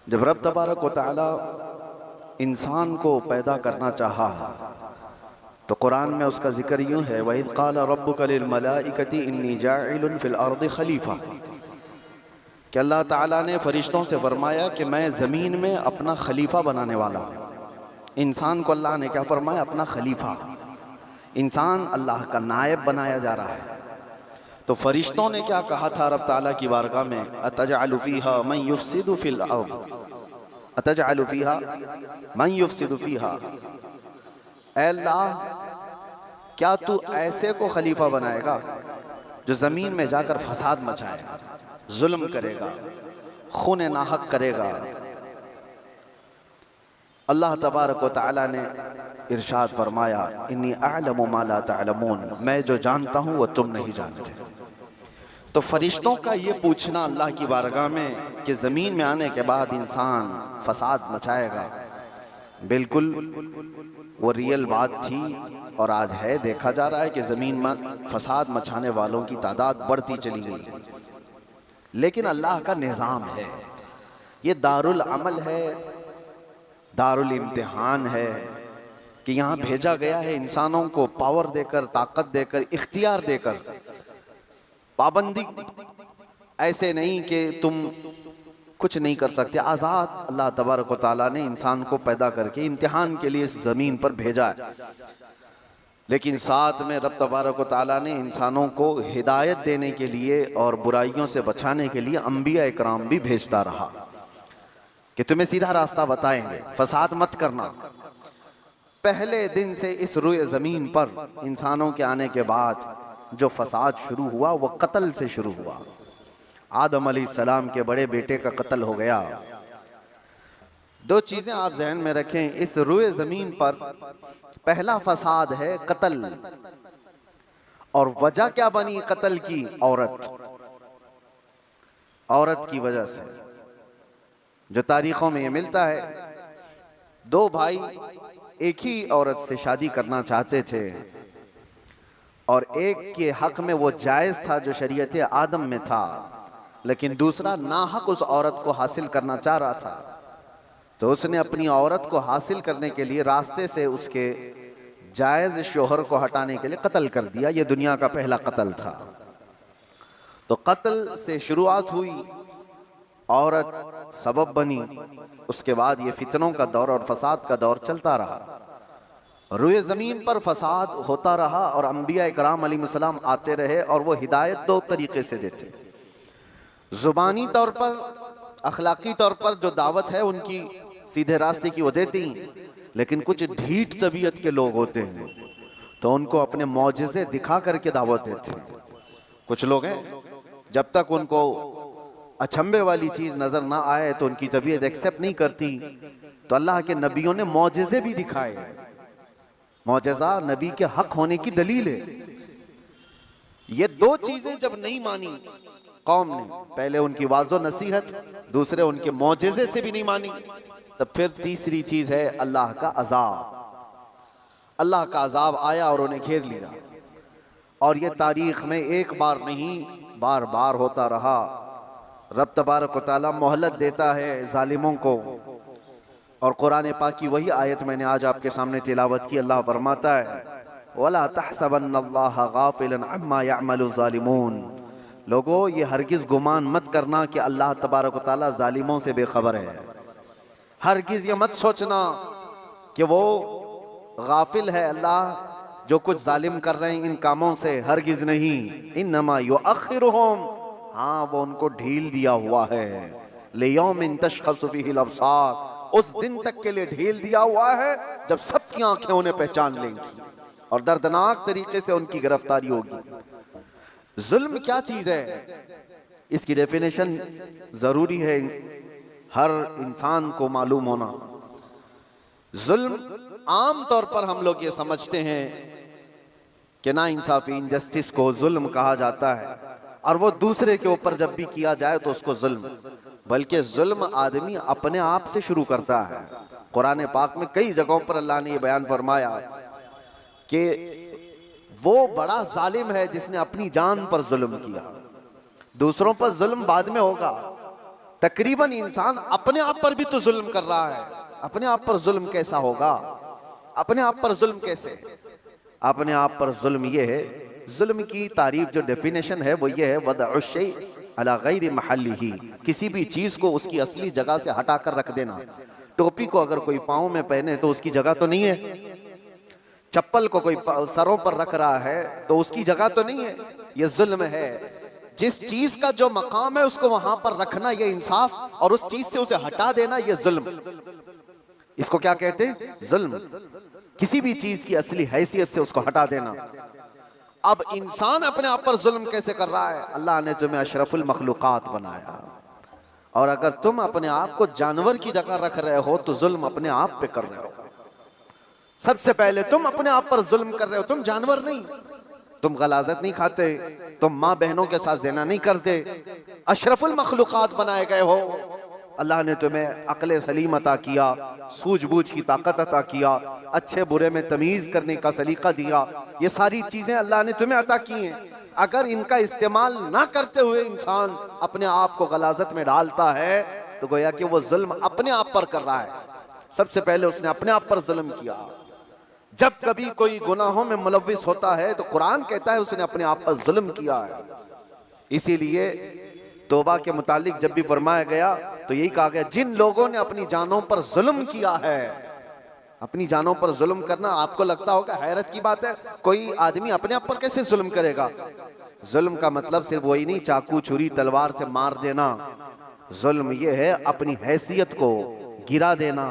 जब रब तबारक व तआला इंसान को पैदा करना चाहा तो कुरान में उसका जिक्र यूँ है, वइज़ क़ाल रब्बुका लिल मलाइकति इन्नी जाइलुन फिल अर्दि खलीफा, कि अल्लाह ताला ने फरिश्तों से फरमाया कि मैं ज़मीन में अपना खलीफा बनाने वाला हूँ। इंसान को अल्लाह ने क्या फरमाया? अपना खलीफा। इंसान अल्लाह का नायब बनाया जा रहा है। तो फरिश्तों ने क्या कहा था रब ताला की बारगाह में? अतजअलु फ़ीहा मन युफ़सिदु फ़िल अर्द, अतजअलु फ़ीहा मन युफ़सिदु फ़ीहा, ऐ अल्लाह क्या तू ऐसे को खलीफा बनाएगा जो ज़मीन में जाकर फसाद मचाएगा, जुल्म करेगा, खून नाहक करेगा। अल्लाह तबारक व तआला ने इरशाद फरमाया, इन्नी अअलमु मा ला तअलमून, मैं जो जानता हूँ वो तुम नहीं जानते। तो फरिश्तों का ये पूछना अल्लाह की बारगाह में कि ज़मीन में आने के बाद इंसान फसाद मचाएगा, बिल्कुल वो रियल बात थी और आज है। देखा जा रहा है कि ज़मीन में फसाद मचाने वालों की तादाद बढ़ती चली गई। लेकिन अल्लाह का निज़ाम है, ये दारुल अमल है, दारुल इम्तिहान है कि यहाँ भेजा गया है इंसानों को पावर देकर, ताकत देकर, इख्तियार देकर। पाबंदी ऐसे नहीं कि तुम कुछ नहीं कर सकते, आज़ाद अल्लाह तबारक व तआला ने इंसान को पैदा करके इम्तिहान के लिए इस ज़मीन पर भेजा है। लेकिन साथ में रब तबारक व तआला ने इंसानों को हिदायत देने के लिए और बुराइयों से बचाने के लिए अंबिया इकराम भी भेजता रहा कि तुम्हें सीधा रास्ता बताएंगे, फसाद मत करना। पहले दिन से इस रुए ज़मीन पर इंसानों के आने के बाद जो फसाद शुरू हुआ वो कत्ल से शुरू हुआ। आदम अलैहिस्सलाम के बड़े बेटे का कत्ल हो गया। दो चीज़ें आप जहन में रखें, इस रुए ज़मीन पर पहला फसाद है कत्ल, और वजह क्या बनी कत्ल की? औरत। औरत की वजह से जो तारीखों में ये मिलता है, दो भाई एक ही औरत से शादी करना चाहते थे और एक के हक में वो जायज़ था जो शरीयत आदम में था, लेकिन दूसरा नाहक उस औरत को हासिल करना चाह रहा था। तो उसने अपनी औरत को हासिल करने के लिए रास्ते से उसके जायज़ शोहर को हटाने के लिए कत्ल कर दिया। ये दुनिया का पहला कत्ल था। तो कत्ल से शुरुआत हुई, औरत सबब बनी, उसके बाद ये फितनों का दौर और फसाद का दौर चलता रहा। रुए ज़मीन पर फसाद होता रहा और अंबिया इकराम अलैहिस्सलाम आते रहे और वो हिदायत दो तरीके से देते। ज़ुबानी तौर पर, अखलाकी तौर पर जो दावत है उनकी सीधे रास्ते की वो देती, लेकिन कुछ ढीठ तबीयत के लोग होते हैं तो उनको अपने मौजिज़े दिखा करके दावत देते हैं। कुछ लोग हैं जब तक उनको अचंभे वाली चीज़ नज़र ना आए तो उनकी तबीयत एक्सेप्ट नहीं करती। तो अल्लाह के नबियों ने मौजिज़े भी दिखाए। मौजज़ा नबी के हक होने की दलील है। ये दो चीज़ें जब नहीं मानी कौम ने, पहले उनकी वाज़ो नसीहत, दूसरे उनके मौजज़े से भी नहीं मानी, तब फिर तीसरी चीज़ है अल्लाह का अज़ाब। अल्लाह का अज़ाब आया और उन्हें घेर लिया। और ये तारीख़ में एक बार नहीं बार बार होता रहा। रब तबारक व तआला मोहलत देता है ज़ालिमों को। और कुरान पाक की वही आयत मैंने आज आपके सामने तिलावत की। अल्लाह फरमाता है, वला तहसबन्नल्लाह गाफ़िलन अम्मा यअमलु ज़ालिमून, लोगो ये हरगिज़ गुमान मत करना कि अल्लाह तबारक व तआला ज़ालिमों से बेखबर है। हरगिज़ ये मत सोचना कि वो गाफिल है अल्लाह जो कुछ जालिम कर रहे हैं इन कामों से, हरगिज़ नहीं। इन्नमा युअख्खिरुहुम, हाँ वो उनको ढील दिया हुआ है, लियौमिन तशख़सु फ़ीहिल अब्सार, उस दिन तक के लिए ढील दिया हुआ है जब सबकी आंखें उन्हें पहचान लेंगी और दर्दनाक तरीके से उनकी गिरफ्तारी होगी। जुल्म क्या चीज़ है, इसकी डेफिनेशन ज़रूरी है हर इंसान को मालूम होना। जुल्म आम तौर पर हम लोग ये समझते हैं कि ना इंसाफी, इनजस्टिस को जुल्म कहा जाता है, और वो दूसरे के ऊपर जब भी किया जाए तो उसको जुल्म, बल्कि जुल्म आदमी अपने आप से शुरू करता है। कुरान पाक में कई जगहों पर अल्लाह ने ये बयान फरमाया कि वो बड़ा जालिम है जिसने अपनी जान पर जुल्म किया। दूसरों पर जुल्म बाद में होगा, तकरीबन इंसान अपने आप पर भी तो जुल्म कर रहा है। अपने आप पर जुल्म कैसा होगा? अपने आप पर जुल्म कैसे? अपने आप पर जुल्म ये है, जुल्म की तारीफ जो डेफिनेशन है वो ये है, वदअ शै अला गैरि महल्लिही, किसी भी चीज को उसकी असली जगह से हटा कर रख देना। टोपी को अगर कोई पाँव में पहने तो उसकी जगह तो नहीं है, चप्पल को कोई सरों पर रख रहा है तो उसकी जगह तो नहीं है। ये जुल्म है। जिस चीज का जो मकाम है उसको वहां पर रखना ये इंसाफ, और उस चीज से उसे हटा देना ये जुल्म। इसको क्या कहते हैं? जुल्म। किसी भी चीज की असली हैसियत से उसको हटा देना। अब इंसान अपने आप पर जुल्म कैसे कर रहा है? अल्लाह ने तुम्हें अशरफुल मखलूकात बनाया, और अगर तुम अपने आप को जानवर की जगह रख रहे हो तो जुल्म अपने आप पे कर रहे हो। सबसे पहले तुम अपने आप पर जुल्म कर रहे हो। तुम जानवर नहीं, तुम गलाजत नहीं खाते, तुम माँ बहनों के साथ ज़िना नहीं करते, अशरफुल मखलूकात बनाए गए हो। अल्लाह ने तुम्हें अक्ल सलीम अता किया, सूझबूझ की ताकत अता किया, अच्छे बुरे में तमीज़ करने का सलीका दिया। ये सारी चीज़ें अल्लाह ने तुम्हें अता की हैं। अगर इनका इस्तेमाल ना करते हुए इंसान अपने आप को गलाजत में डालता है तो गोया कि वो जुल्म अपने आप पर कर रहा है। सबसे पहले उसने अपने आप पर जुल्म किया। जब कभी कोई गुनाहों में मुलव्विस होता है तो कुरान कहता है उसने अपने आप पर जुल्म किया है। इसीलिए तौबा के मुतालिक जब भी फरमाया गया तो यही कहा गया, जिन लोगों ने अपनी जानों पर जुल्म किया है। अपनी जानों पर जुल्म करना आपको लगता होगा हैरत की बात है, कोई आदमी अपने आप पर कैसे जुल्म करेगा? जुल्म का मतलब सिर्फ वही नहीं चाकू छुरी तलवार से मार देना। जुल्म यह है अपनी हैसियत को गिरा देना।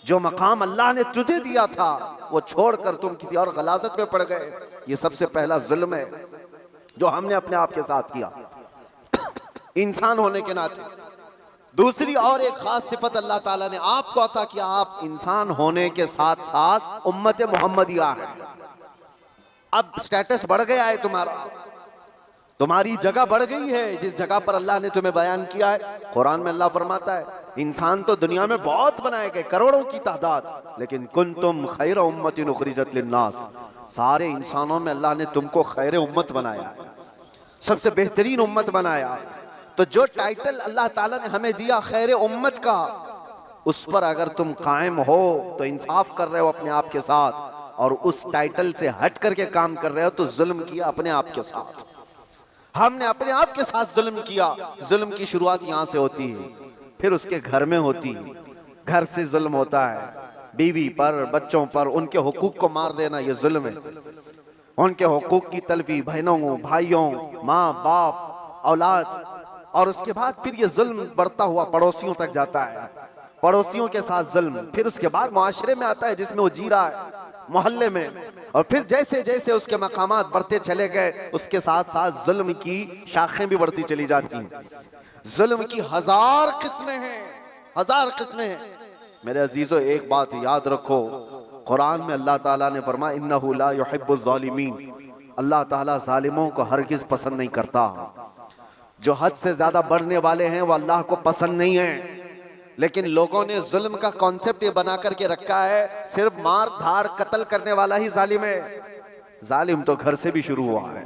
जो मकाम अल्लाह ने तुझे दिया था वो छोड़कर तुम किसी और गलाजत में पड़ गए। ये सबसे पहला जुल्म है जो हमने अपने आप के साथ किया इंसान होने के नाते। दूसरी और एक खास सिफत अल्लाह ताला ने आपको अता किया, आप इंसान होने के साथ साथ उम्मत मोहम्मदिया है। अब स्टेटस बढ़ गया है तुम्हारा, तुम्हारी जगह बढ़ गई है जिस जगह पर अल्लाह ने तुम्हें बयान किया है। कुरान में अल्लाह फरमाता है इंसान तो दुनिया में बहुत बनाए गए, करोड़ों की तादाद, लेकिन कुंतुम खैर उम्मतिन उखरिजत लिन्नास, सारे इंसानों में अल्लाह ने तुमको खैर उम्मत बनाया, सबसे बेहतरीन उम्मत बनाया। तो जो टाइटल अल्लाह ताला ने हमें दिया खैर उम्मत का, उस पर अगर तुम कायम हो तो इंसाफ कर रहे हो अपने आप के साथ, और उस टाइटल से हट करके काम कर रहे हो तो जुल्म किया अपने आप के साथ। हमने अपने आप के साथ जुल्म किया। जुल्म की शुरुआत यहाँ से होती है, फिर उसके घर में होती है। घर से जुल्म होता है, बीवी पर, बच्चों पर, उनके हुकूक को मार देना ये जुल्म है। उनके हुकूक की तलफी बहनों, भाइयों, माँ बाप, औलाद, और उसके बाद फिर ये जुल्म बढ़ता हुआ पड़ोसियों तक जाता है। पड़ोसियों के साथ जुल्म, फिर उसके बाद मुआशरे में आता है जिसमें वो जी रहा है, मोहल्ले में, और फिर जैसे जैसे उसके मकामात बढ़ते चले गए उसके साथ साथ जुल्म की शाखें भी बढ़ती चली जाती हैं। जुल्म की हजार किस्में हैं, हजार किस्में हैं। मेरे अजीजों एक बात याद रखो, कुरान में अल्लाह ताला ने फरमाया इन्नहु ला युहिब्बुज़ ज़ालिमीन, अल्लाह ताला जालिमों को हरगिज़ पसंद नहीं करता। जो हद से ज्यादा बढ़ने वाले हैं वो अल्लाह को पसंद नहीं है। लेकिन लोगों ने जुल्म का कॉन्सेप्ट ये बना करके रखा है सिर्फ मार धाड़ कत्ल करने वाला ही जालिम है। जालिम तो घर से भी शुरू हुआ है।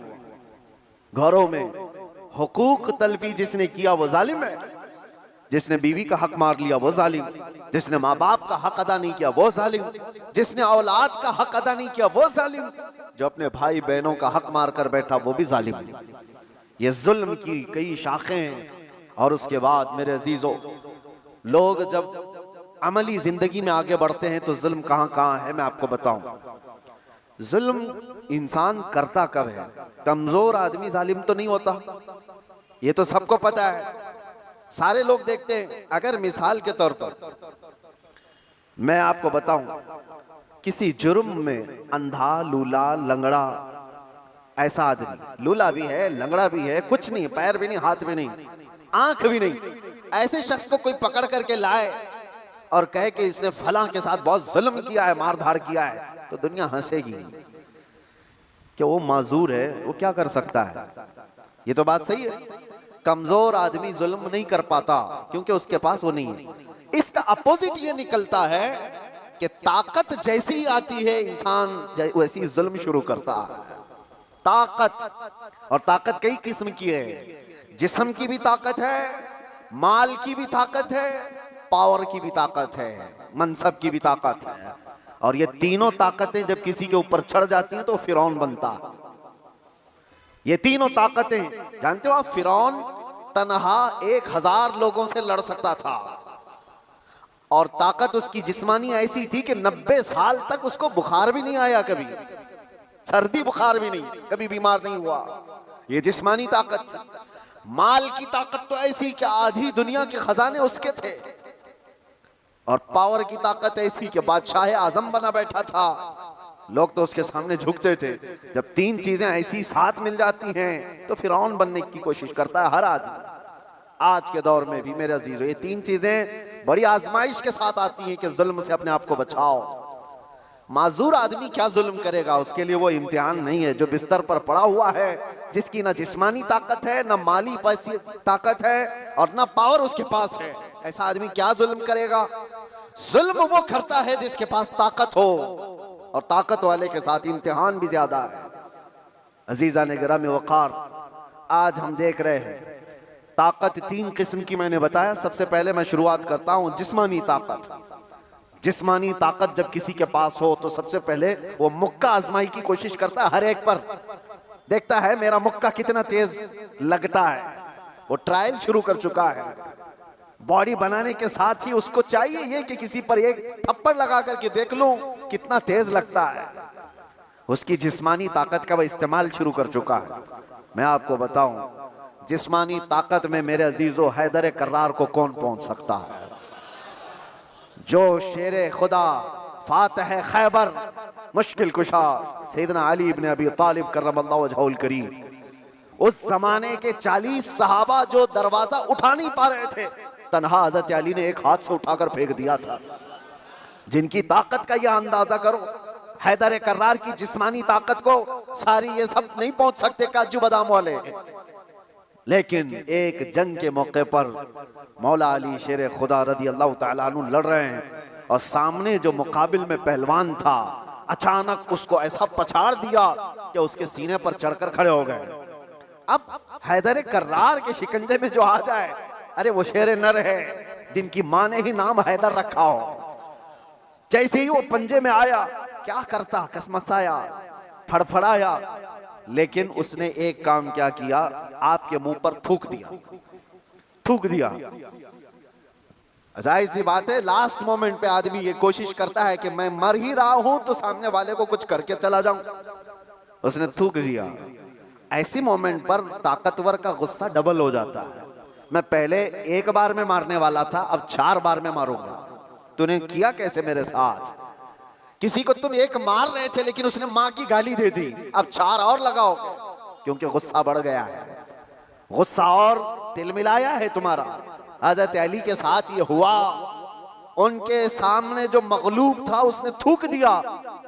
घरों में हुकूक तलफी जिसने किया वो जालिम है। जिसने बीवी का हक मार लिया वो जालिम, जिसने माँ बाप का हक अदा नहीं किया वो जालिम, जिसने औलाद का हक अदा नहीं किया वो जालिम, जो अपने भाई बहनों का हक मार कर बैठा वो भी जालिम। ये जुल्म की कई शाखें हैं। और उसके बाद मेरे अजीजों, लोग जब अमली जिंदगी में आगे बढ़ते हैं तो जुल्म कहाँ कहाँ है मैं आपको बताऊं। जुल्म इंसान करता कब है? कमजोर आदमी जालिम तो नहीं होता, ये तो सबको पता है, सारे लोग देखते हैं। अगर मिसाल के तौर पर मैं आपको बताऊं, किसी जुर्म में अंधा, लूला, लंगड़ा, ऐसा आदमी, लूला भी है, लंगड़ा भी है, कुछ नहीं, पैर भी नहीं, हाथ भी नहीं, आंख भी नहीं, ऐसे शख्स को कोई पकड़ करके लाए और कहे कि इसने फलां के साथ बहुत जुल्म किया है, मार धाड़ किया है, तो दुनिया हंसेगी कि वो माजूर है, वो क्या कर सकता है। ये तो बात सही है, कमजोर आदमी जुल्म नहीं कर पाता क्योंकि उसके पास वो नहीं है। इसका अपोजिट ये निकलता है कि ताकत जैसी ही आती है इंसान वैसी जुल्म शुरू करता है। ताकत, और ताकत कई किस्म की है। जिस्म की भी ताकत है, माल की भी ताकत है, पावर की भी ताकत है, मनसब की भी ताकत है। और ये तीनों ताकतें जब किसी के ऊपर चढ़ जाती हैं तो फिरौन बनता है। ये तीनों ताकतें, जानते हो आप, फिरौन तन्हा 1000 लोगों से लड़ सकता था और ताकत उसकी जिस्मानी ऐसी थी कि 90 साल तक उसको बुखार भी नहीं आया, कभी सर्दी बुखार भी नहीं, कभी बीमार नहीं हुआ। ये जिस्मानी ताकत। माल की ताकत तो ऐसी कि आधी दुनिया के खजाने उसके थे। और पावर की ताकत ऐसी कि बादशाह आजम बना बैठा था, लोग तो उसके सामने झुकते थे। जब तीन चीजें ऐसी साथ मिल जाती हैं तो फिरौन बनने की कोशिश करता है हर आदमी। आज के दौर में भी मेरे अजीजों, ये तीन चीजें बड़ी आजमाइश के साथ आती हैं कि जुल्म से अपने आप को बचाओ। माजूर आदमी क्या जुल्म करेगा, उसके लिए वो इम्तिहान नहीं है। जो बिस्तर पर पड़ा हुआ है, जिसकी ना जिस्मानी ताकत है, ना माली पैसी ताकत है और ना पावर उसके पास है, ऐसा आदमी क्या जुल्म करेगा। जुल्म वो करता है जिसके पास ताकत हो, और ताकत वाले के साथ इम्तिहान भी ज्यादा है। अजीजा ने गिरामी वकार, आज हम देख रहे हैं ताकत 3 किस्म की मैंने बताया। सबसे पहले मैं शुरुआत करता हूं जिस्मानी ताकत। जिस्मानी ताकत जब किसी के पास हो तो सबसे पहले वो मुक्का आजमाई की कोशिश करता है, हर एक पर देखता है मेरा मुक्का कितना तेज लगता है। वो ट्रायल शुरू कर चुका है। बॉडी बनाने के साथ ही उसको चाहिए ये कि किसी पर एक थप्पड़ लगा करके देख लूं कितना तेज लगता है। उसकी जिस्मानी ताकत का वह इस्तेमाल शुरू कर चुका है। मैं आपको बताऊं, जिस्मानी ताकत में मेरे अजीजों हैदर कर्रार को कौन पहुंच सकता है। जो शेरे खुदा, फातह खैबर, मुश्किल कुशा सैयदना अली इब्न अबी तालिब करमल्लाहु वजहुल करीम, उस जमाने के 40 सहाबा जो दरवाजा उठा नहीं पा रहे थे, तन्हा हजरत अली ने एक हाथ से उठाकर फेंक दिया था। जिनकी ताकत का यह अंदाजा करो, हैदर कर्रार की जिस्मानी ताकत को सारी ये सब नहीं पहुंच सकते काजू बादाम वाले। लेकिन एक जंग के मौके पर मौला अली शेर खुदा रदी अल्लाह तआला अन्हु लड़ रहे हैं और सामने जो मुकाबिल में पहलवान था अचानक उसको ऐसा पछाड़ दिया कि उसके सीने पर चढ़कर खड़े हो गए। अब हैदर कर्रार के शिकंजे में जो आ जाए, अरे वो शेर नर है जिनकी माँ ने ही नाम हैदर रखा हो। जैसे ही वो पंजे में आया, क्या करता, कसमसाया, फड़फड़ाया, लेकिन उसने एक काम क्या किया, आपके मुंह पर थूक दिया। थूक दिया। जाहिर सी बात है लास्ट मोमेंट पे आदमी ये कोशिश करता है कि मैं मर ही रहा हूं तो सामने वाले को कुछ करके चला जाऊं। उसने थूक दिया। ऐसी मोमेंट पर ताकतवर का गुस्सा डबल हो जाता है। मैं पहले एक बार में मारने वाला था, अब 4 बार में मारूंगा। तूने किया कैसे मेरे साथ? किसी को तुम एक मार रहे थे लेकिन उसने माँ की गाली दे दी, अब 4 और लगाओगे, क्योंकि गुस्सा बढ़ गया है। गुस्सा और तिलमिलाया है तुम्हारा। हज़रत अली के साथ ये हुआ। उनके सामने जो मगलूब था उसने थूक दिया।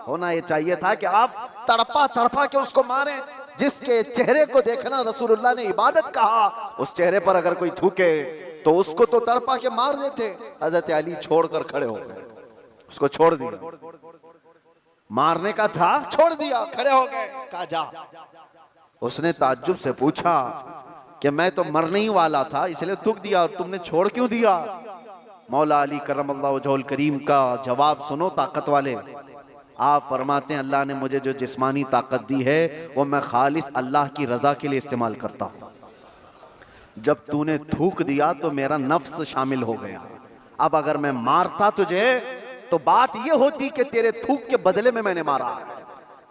होना ये चाहिए था कि आप तड़पा तड़पा के उसको मारें। जिसके चेहरे को देखना रसूलुल्लाह ने इबादत कहा, उस चेहरे पर अगर कोई थूके तो उसको तो तड़पा के मार देते। हज़रत अली छोड़कर खड़े हो गए, उसको छोड़ दिया। मारने का था, छोड़ दिया, खड़े हो गए, कहा जा। उसने ताज्जुब से पूछा कि मैं तो मरने ही वाला था इसलिए थूक दिया और तुमने छोड़ क्यों दिया? मौला अली करमल्लाहु वजहुल करीम का जवाब सुनो ताकत वाले। आप फरमाते हैं अल्लाह ने मुझे जो जिस्मानी ताकत दी है वो मैं खालिस अल्लाह की रजा के लिए इस्तेमाल करता हूँ। जब तूने थूक दिया तो मेरा नफ्स शामिल हो गया। अब अगर मैं मारता तुझे तो बात ये होती कि तेरे थूक के बदले में मैंने मारा है।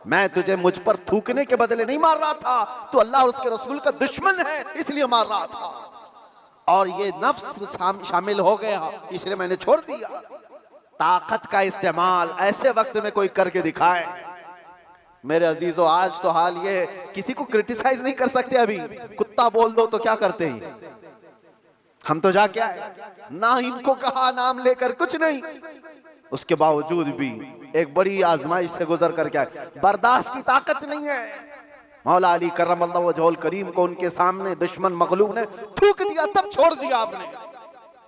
मैं तुझे मुझ पर थूकने के बदले नहीं मार रहा था, तो अल्लाह और उसके रसूल का दुश्मन है इसलिए मार रहा था, और ये नफ्स शामिल हो गया इसलिए मैंने छोड़ दिया। ताकत का इस्तेमाल ऐसे वक्त में कोई करके दिखाए। मेरे अजीजों, आज तो हाल ये, किसी को क्रिटिसाइज नहीं कर सकते। अभी कुत्ता बोल दो तो क्या करते हैं, हम तो जाके आए, ना इनको कहा नाम लेकर, कुछ नहीं। उसके बावजूद भी एक बड़ी आजमाइश से गुजर करके आए। बर्दाश्त की ताकत नहीं है। मौला अली करमल्लाहु वजहुल करीम को उनके सामने दुश्मन मगलूब ने थूक दिया, तब छोड़ दिया आपने।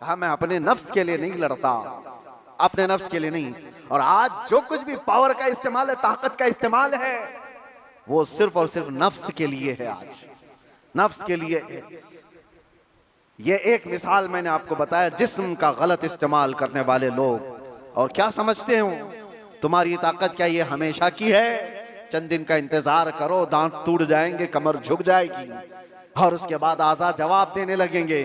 कहा मैं अपने नफ्स के लिए नहीं लड़ता, अपने नफ्स के लिए नहीं। और आज जो कुछ भी पावर का इस्तेमाल है, ताकत का इस्तेमाल है, वो सिर्फ और सिर्फ नफ्स के लिए है। आज नफ्स के लिए है। ये एक मिसाल मैंने आपको बताया जिस्म का गलत इस्तेमाल करने वाले लोग। और क्या समझते हो तुम्हारी ताकत क्या ये हमेशा की है? चंद दिन का इंतजार करो, दांत टूट जाएंगे, कमर झुक जाएगी और उसके बाद आजाद जवाब देने लगेंगे।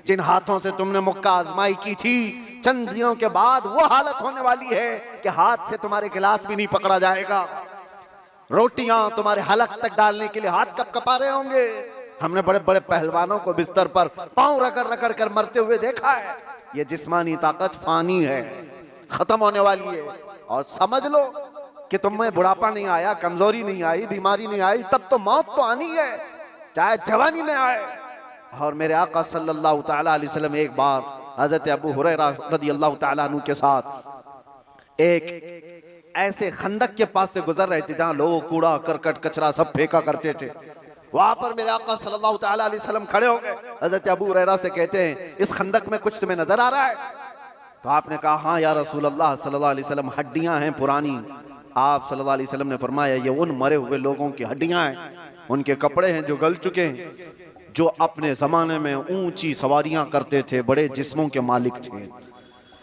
जिन हाथों से तुमने मुक्का आजमाई की थी, चंद दिनों के बाद वो हालत होने वाली है कि हाथ से तुम्हारे गिलास भी नहीं पकड़ा जाएगा। रोटियां तुम्हारे हलक तक डालने के लिए हाथ कप कपा रहे होंगे। हमने बड़े बड़े पहलवानों को बिस्तर पर पांव रगड़ रगड़ कर मरते हुए देखा है। ये जिस्मानी ताकत फानी है, खत्म होने वाली है। और समझ लो कि तुम में बुढ़ापा नहीं आया, कमजोरी नहीं आई, बीमारी नहीं आई, तब तो मौत तो आनी है, चाहे जवानी में आए। और मेरे आका सल्लल्लाहु तआला अलैहि वसल्लम एक बार हजरत अबू हुरैरा रदियल्लाहु तआला अन्हु के साथ एक ऐसे खंदक के पास से गुजर रहे थे जहां लोग कूड़ा करकट कचरा सब फेंका करते थे। वहां पर मेरे आका सल्लल्लाहु तआला अलैहि वसल्लम खड़े हो गए। हजरत अबू हुरैरा से कहते हैं, इस खंदक में कुछ तुम्हें नजर आ रहा है? तो आपने कहा, हाँ या रसूल अल्लाह सल्लल्लाहु अलैहि वसल्लम, हड्डियां हैं पुरानी। आप सल्लल्लाहु अलैहि वसल्लम ने फरमाया, ये उन मरे हुए लोगों की हड्डियां हैं, उनके कपड़े हैं जो गल चुके हैं, जो अपने जमाने में ऊंची सवारियां करते थे, बड़े जिस्मों के मालिक थे।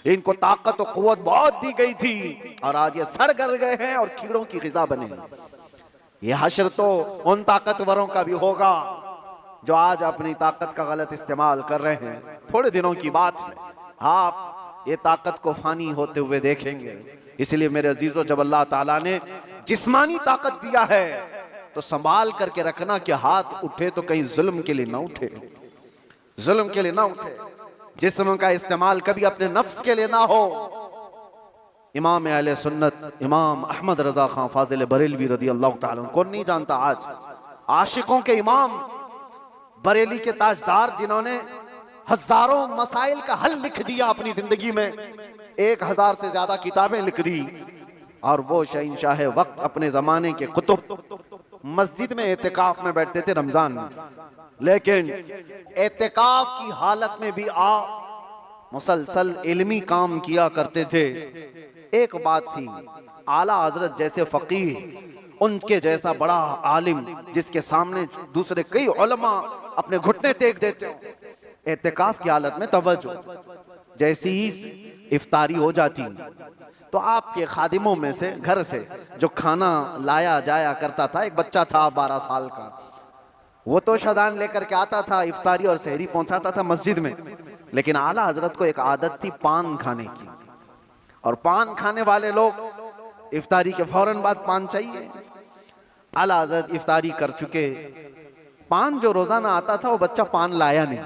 इनको ताकत और कुव्वत बहुत दी गई थी और आज ये सड़ गल गए हैं और कीड़ों की ग़िज़ा बने। ये हश्र तो उन ताकतवरों का भी होगा जो आज अपनी ताकत का गलत इस्तेमाल कर रहे हैं। थोड़े दिनों की बात है, आप ये ताकत को फानी होते हुए देखेंगे। इसलिए मेरे अजीजों, जब अल्लाह ताला ने जिस्मानी ताकत दिया है तो संभाल करके रखना कि हाथ उठे तो कहीं जुल्म के लिए ना उठे, जुल्म के लिए ना उठे। जिस्म का इस्तेमाल कभी अपने नफ्स के लिए ना हो। इमाम अहले सुन्नत इमाम अहमद रजा खान फाजिल बरेलवी रदियल्लाहु ताला, कौन नहीं जानता, आज आशिकों के इमाम, बरेली के ताजदार, जिन्होंने हजारों मसाइल का हल लिख दिया अपनी जिंदगी में, 1000 से ज्यादा किताबें लिख दी। और वो शहंशाह वक्त अपने जमाने के कुतुब मस्जिद में एतिकाफ में बैठते थे रमजान में, लेकिन एतिकाफ की हालत में भी मुसलसल इल्मी काम किया करते थे। एक बात थी, आला हजरत जैसे फकीह, उनके जैसा बड़ा आलिम जिसके सामने दूसरे कई उलमा अपने घुटने टेक देते, एतिकाफ की हालत में तवज्जो, जैसी ही इफ्तारी हो जाती तो आपके खादिमों में से, घर से जो खाना लाया जाया करता था, एक बच्चा था 12 साल का, वो तो शदान लेकर के आता था, इफ्तारी और सहरी पहुंचाता था मस्जिद में। लेकिन आला हजरत को एक आदत थी पान खाने की, और पान खाने वाले लोग इफ्तारी के फौरन बाद पान चाहिए। आला हजरत इफ्तारी कर चुके, पान जो रोजाना आता था वो बच्चा पान लाया नहीं,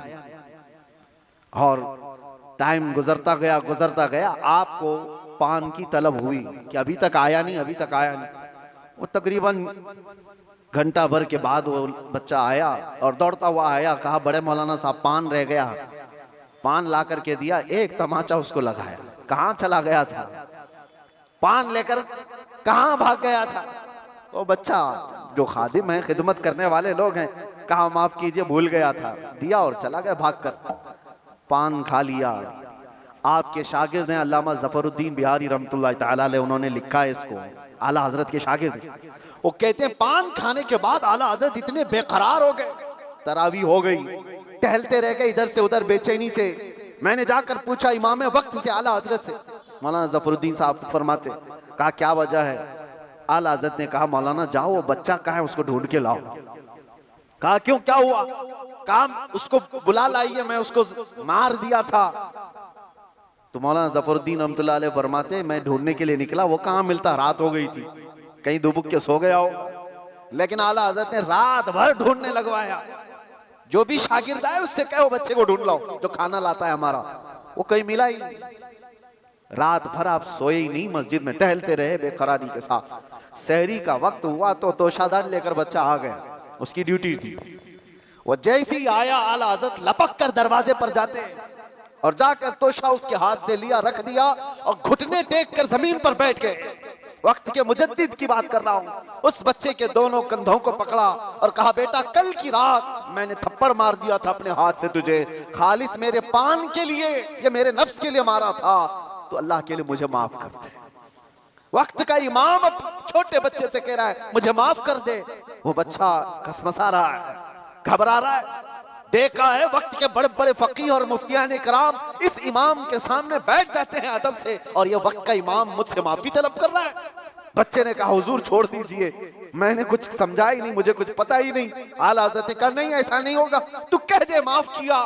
और टाइम गुजरता गया, आपको पान की तलब हुई कि अभी तक आया नहीं, अभी तक आया नहीं। वो तकरीबन घंटा भर के बाद वो बच्चा आया और दौड़ता हुआ आया, कहा, बड़े मौलाना साहब पान रह गया। पान ला करके दिया, एक तमाचा उसको लगाया, कहाँ चला गया था, पान लेकर कहाँ भाग गया था। वो बच्चा, जो खादिम है, खिदमत करने वाले लोग हैं, कहा माफ कीजिए भूल गया था, दिया और चला गया भागकर, पान खा लिया। आपके शागिर्द हैं अल्लामा ज़फ़रुद्दीन बिहारी रहमतुल्लाह तआला अलैह, उन्होंने लिखा है इसको, आला हजरत के शागिर्द। वो कहते हैं पान खाने के बाद आला हजरत इतने बेकरार हो गए, तरावी हो गई, टहलते रह गए इधर से उधर बेचैनी से। मैंने जाकर पूछा इमाम वक्त से, आला हजरत से, मौलाना ज़फ़रुद्दीन साहब फरमाते, कहा क्या वजह है? आला हजरत ने कहा, मौलाना जाओ वो बच्चा कहाँ है उसको ढूंढ के लाओ। कहा क्यों, क्या हुआ? कहा उसको बुला लाइए, मैं उसको मार दिया था। तो मौलाना ज़फ़रुद्दीन रहमतुल्लाह अलैह फरमाते, मैं ढूंढने के लिए निकला, वो कहाँ मिलता, रात हो गई थी, कहीं दुबक के सो गया हो। लेकिन आला हजरत ने रात भर ढूंढने लगवाया, जो भी शागिर्द आए उससे कहो बच्चे को ढूंढ लाओ जो खाना लाता है हमारा, वो कहीं मिला ही नहीं। रात भर आप सोए ही नहीं, मस्जिद में टहलते रहे बेकरारी के साथ। सहरी का वक्त हुआ तो तोशादान लेकर बच्चा आ गया, उसकी ड्यूटी थी। वो जैसे ही आया, आला हजरत लपक कर दरवाजे पर जाते और जाकर तोशा उसके हाथ से लिया, रख दिया और घुटने टेक कर जमीन पर बैठ गए। वक्त के मुजद्दिद की बात कर रहा हूं। उस बच्चे के दोनों कंधों को पकड़ा और कहा, बेटा कल की रात मैंने थप्पड़ मार दिया था अपने हाथ से तुझे, खालिस मेरे पान के लिए, ये मेरे नफ्स के लिए मारा था, तो अल्लाह के लिए मुझे माफ कर दे। वक्त का इमाम अब छोटे बच्चे से कह रहा है मुझे माफ कर दे। वो बच्चा कसमसा रहा है, घबरा रहा है, देखा है वक्त के बड़े बड़े फकीह और मुफ्तियान कराम इस इमाम के सामने बैठ जाते हैं अदब से, और ये वक्त का इमाम मुझसे माफी तलब कर रहा है। बच्चे ने कहा हुजूर छोड़ दीजिए, मैंने कुछ समझा ही नहीं, मुझे कुछ पता ही नहीं। आला हज़रत ने कहा नहीं ऐसा नहीं होगा, तू कह दे माफ किया।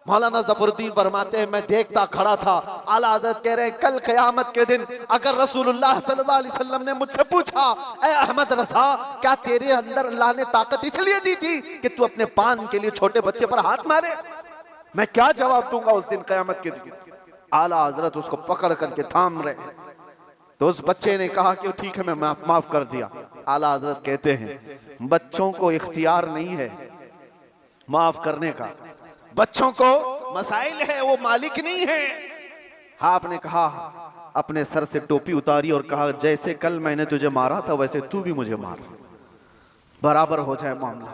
मौलाना ज़फ़रुद्दीन फरमाते हैं मैं देखता खड़ा था, आला हज़रत कह रहे हैं कल क़यामत के दिन अगर रसूलुल्लाह सल्लल्लाहु अलैहि वसल्लम ने मुझसे पूछा ऐ अहमद रज़ा क्या तेरे अंदर अल्लाह ने ताकत इसलिए दी थी कि तू अपने पान के लिए छोटे बच्चे पर हाथ मारे, मैं क्या जवाब दूंगा उस दिन क़यामत के दिन। आला हज़रत उसको पकड़ करके थाम रहे, तो उस बच्चे ने कहा कि ठीक है मैं माफ कर दिया। आला हज़रत कहते हैं बच्चों को इख्तियार नहीं है माफ करने का, बच्चों को मसाइल है, वो मालिक नहीं है। हाँ आपने कहा अपने सर से टोपी उतारी और कहा जैसे कल मैंने तुझे मारा था वैसे तू भी मुझे मार, बराबर हो जाए मामला।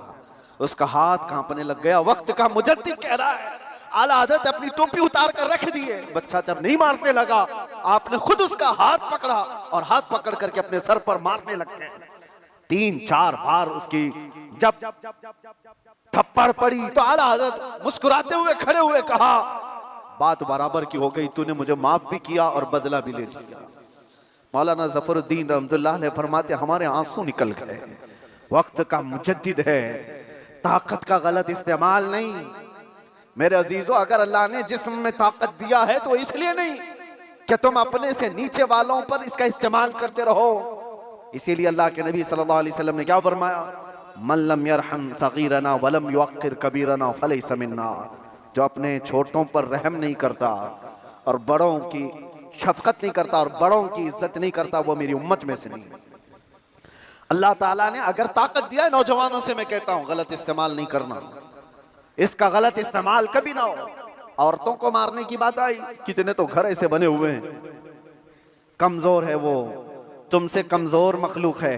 उसका हाथ कांपने लग गया। वक्त का मुजद्दिद कह रहा है आला हज़रत अपनी टोपी उतार कर रख दिए। बच्चा जब नहीं मारने लगा आपने खुद उसका हाथ पकड़ा और हाथ पकड़ करके अपने सर पर मारने लग गए। 3-4 बार उसकी जब थप्पड़ पड़ी तो आला हज़रत मुस्कुराते हुए खड़े हुए कहा बात बराबर की हो गई, तूने मुझे माफ भी किया और बदला भी ले लिया। मौलाना ज़फ़रुद्दीन रहमतुल्लाह अलैह फरमाते हमारे आंसू निकल गए। वक्त का मुजद्दिद है, ताकत का गलत इस्तेमाल नहीं। मेरे अजीजों अगर अल्लाह ने जिस्म में ताकत दिया है तो इसलिए नहीं कि तुम अपने से नीचे वालों पर इसका इस्तेमाल करते रहो। इसीलिए अल्लाह के नबी सल्लल्लाहु अलैहि वसल्लम ने क्या फरमाया, मन लम यरहम सगीरना वलम युअक्किर कबीरना फलैसा मिन्ना, जो अपने छोटों पर रहम नहीं करता और बड़ों की शफकत नहीं करता और बड़ों की इज्जत नहीं करता वो मेरी उम्मत में से नहीं। अल्लाह ताला ने अगर ताकत दिया है, नौजवानों से मैं कहता हूं गलत इस्तेमाल नहीं करना, इसका गलत इस्तेमाल कभी ना हो। औरतों को मारने की बात आई, कितने तो घर ऐसे बने हुए हैं, कमजोर है वो, तुमसे कमजोर मखलूक है,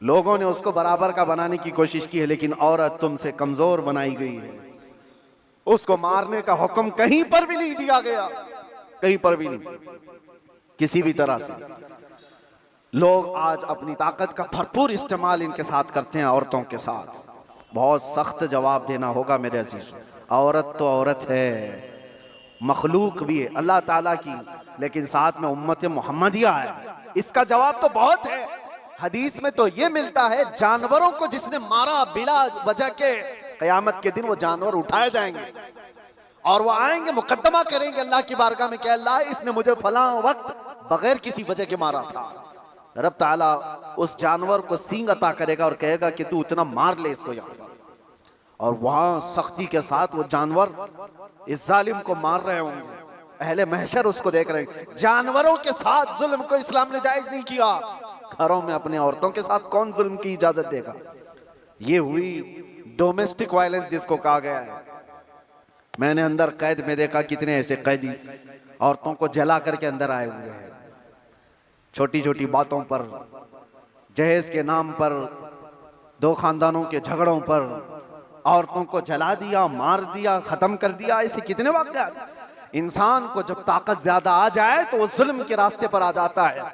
लोगों ने उसको बराबर का बनाने की कोशिश की है, लेकिन औरत तुमसे कमजोर बनाई गई है। उसको मारने का हुक्म कहीं पर भी नहीं दिया गया, कहीं पर भी नहीं, किसी भी तरह से। लोग आज अपनी ताकत का भरपूर इस्तेमाल इनके साथ करते हैं, औरतों के साथ। बहुत सख्त जवाब देना होगा मेरे अजीज। औरत तो औरत है, मखलूक भी है अल्लाह ताला की, लेकिन साथ में उम्मत मुहम्मदिया है, इसका जवाब तो बहुत है। हदीस में तो ये मिलता है जानवरों को जिसने मारा बिला वजह के, क़यामत के दिन वो जानवर उठाए जाएंगे और वो आएंगे मुकद्दमा करेंगे अल्लाह की बारगाह में कि अल्लाह इसने मुझे फलां वक्त बगैर किसी वजह के मारा था। रब ताला उस जानवर को सींग अता करेगा और कहेगा कि तू उतना मार ले इसको यहाँ पर, और वहां सख्ती के साथ वो जानवर इस जालिम को मार रहे होंगे। अहले महशर उसको देख रहे हैं। जानवरों के साथ जुल्म को इस्लाम ने जायज नहीं किया, घरों में अपने औरतों के साथ कौन जुल्म की इजाजत देगा। ये हुई डोमेस्टिक वायलेंस जिसको कहा गया है। मैंने अंदर कैद में देखा कितने ऐसे कैदी औरतों को जला करके अंदर आए हुए हैं, छोटी छोटी बातों पर, जहेज के नाम पर, दो खानदानों के झगड़ों पर औरतों को जला दिया, मार दिया, खत्म कर दिया। ऐसे कितने वाक़यात। इंसान को जब ताकत ज्यादा आ जाए तो वो जुल्म के रास्ते पर आ जाता है।